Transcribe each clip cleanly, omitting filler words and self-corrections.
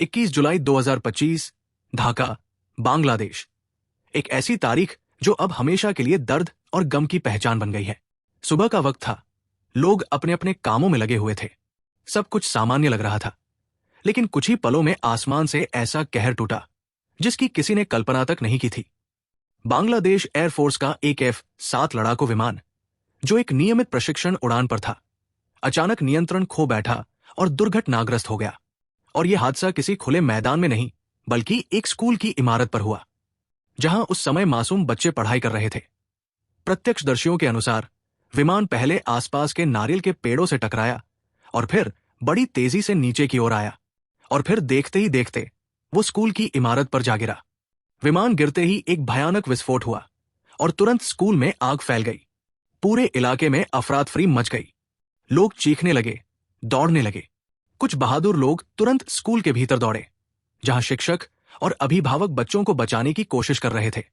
21 जुलाई 2025, ढाका, बांग्लादेश। एक ऐसी तारीख जो अब हमेशा के लिए दर्द और गम की पहचान बन गई है। सुबह का वक्त था। लोग अपने अपने कामों में लगे हुए थे। सब कुछ सामान्य लग रहा था, लेकिन कुछ ही पलों में आसमान से ऐसा कहर टूटा जिसकी किसी ने कल्पना तक नहीं की थी। बांग्लादेश एयरफोर्स का एक F-7 लड़ाकू विमान, जो एक नियमित प्रशिक्षण उड़ान पर था, अचानक नियंत्रण खो बैठा और दुर्घटनाग्रस्त हो गया। और यह हादसा किसी खुले मैदान में नहीं, बल्कि एक स्कूल की इमारत पर हुआ, जहां उस समय मासूम बच्चे पढ़ाई कर रहे थे। प्रत्यक्षदर्शियों के अनुसार विमान पहले आसपास के नारियल के पेड़ों से टकराया और फिर बड़ी तेजी से नीचे की ओर आया, और फिर देखते ही देखते वो स्कूल की इमारत पर जा गिरा। विमान गिरते ही एक भयानक विस्फोट हुआ और तुरंत स्कूल में आग फैल गई। पूरे इलाके में अफरा-तफरी मच गई। लोग चीखने लगे, दौड़ने लगे। कुछ बहादुर लोग तुरंत स्कूल के भीतर दौड़े, जहां शिक्षक और अभिभावक बच्चों को बचाने की कोशिश कर रहे थे।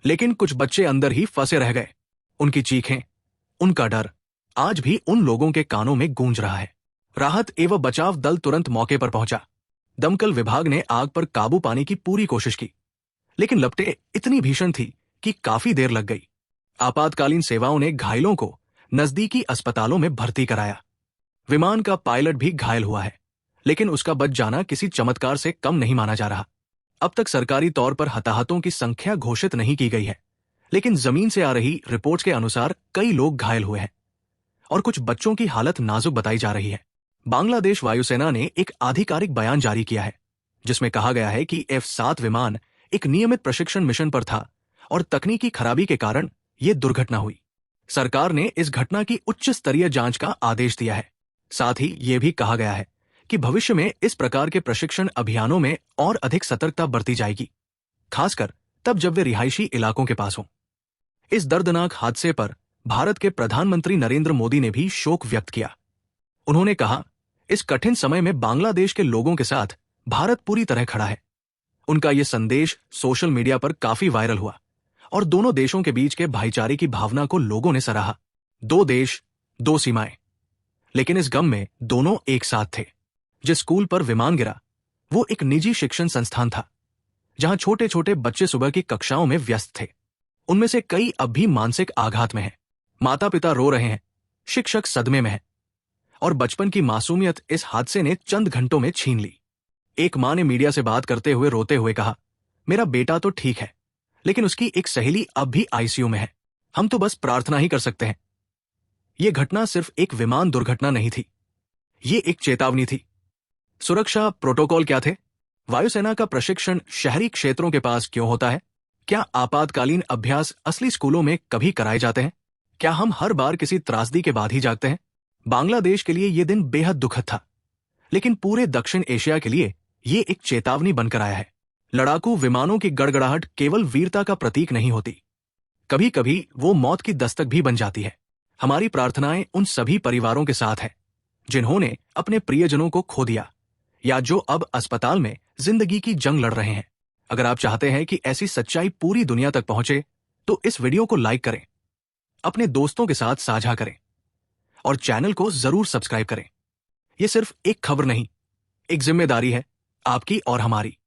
लेकिन कुछ बच्चे अंदर ही फंसे रह गए। उनकी चीखें, उनका डर आज भी उन लोगों के कानों में गूंज रहा है। राहत एवं बचाव दल तुरंत मौके पर पहुंचा। दमकल विभाग ने आग पर काबू पाने की पूरी कोशिश की, लेकिन लपटें इतनी भीषण थी कि काफी देर लग गई। आपातकालीन सेवाओं ने घायलों को नजदीकी अस्पतालों में भर्ती कराया। विमान का पायलट भी घायल हुआ है, लेकिन उसका बच जाना किसी चमत्कार से कम नहीं माना जा रहा। अब तक सरकारी तौर पर हताहतों की संख्या घोषित नहीं की गई है, लेकिन जमीन से आ रही रिपोर्ट्स के अनुसार कई लोग घायल हुए हैं और कुछ बच्चों की हालत नाजुक बताई जा रही है। बांग्लादेश वायुसेना ने एक आधिकारिक बयान जारी किया है, जिसमें कहा गया है कि F-7 विमान एक नियमित प्रशिक्षण मिशन पर था और तकनीकी खराबी के कारण यह दुर्घटना हुई। सरकार ने इस घटना की उच्च स्तरीय जांच का आदेश दिया है। साथ ही यह भी कहा गया है कि भविष्य में इस प्रकार के प्रशिक्षण अभियानों में और अधिक सतर्कता बरती जाएगी, खासकर तब जब वे रिहायशी इलाकों के पास हों। इस दर्दनाक हादसे पर भारत के प्रधानमंत्री नरेंद्र मोदी ने भी शोक व्यक्त किया। उन्होंने कहा, इस कठिन समय में बांग्लादेश के लोगों के साथ भारत पूरी तरह खड़ा है। उनका यह संदेश सोशल मीडिया पर काफी वायरल हुआ और दोनों देशों के बीच के भाईचारे की भावना को लोगों ने सराहा। दो देश, दो सीमाएं, लेकिन इस गम में दोनों एक साथ थे। जिस स्कूल पर विमान गिरा, वो एक निजी शिक्षण संस्थान था, जहां छोटे छोटे बच्चे सुबह की कक्षाओं में व्यस्त थे। उनमें से कई अब भी मानसिक आघात में हैं। माता पिता रो रहे हैं, शिक्षक सदमे में हैं, और बचपन की मासूमियत इस हादसे ने चंद घंटों में छीन ली। एक मां ने मीडिया से बात करते हुए रोते हुए कहा, मेरा बेटा तो ठीक है, लेकिन उसकी एक सहेली अब भी आईसीयू में है। हम तो बस प्रार्थना ही कर सकते हैं। यह घटना सिर्फ एक विमान दुर्घटना नहीं थी, ये एक चेतावनी थी। सुरक्षा प्रोटोकॉल क्या थे? वायुसेना का प्रशिक्षण शहरी क्षेत्रों के पास क्यों होता है? क्या आपातकालीन अभ्यास असली स्कूलों में कभी कराए जाते हैं? क्या हम हर बार किसी त्रासदी के बाद ही जागते हैं? बांग्लादेश के लिए यह दिन बेहद दुखद था, लेकिन पूरे दक्षिण एशिया के लिए यह एक चेतावनी बनकर आया है। लड़ाकू विमानों की गड़गड़ाहट केवल वीरता का प्रतीक नहीं होती, कभी कभी वो मौत की दस्तक भी बन जाती है। हमारी प्रार्थनाएं उन सभी परिवारों के साथ है जिन्होंने अपने प्रियजनों को खो दिया या जो अब अस्पताल में जिंदगी की जंग लड़ रहे हैं। अगर आप चाहते हैं कि ऐसी सच्चाई पूरी दुनिया तक पहुंचे, तो इस वीडियो को लाइक करें, अपने दोस्तों के साथ साझा करें और चैनल को जरूर सब्सक्राइब करें। यह सिर्फ एक खबर नहीं, एक जिम्मेदारी है, आपकी और हमारी।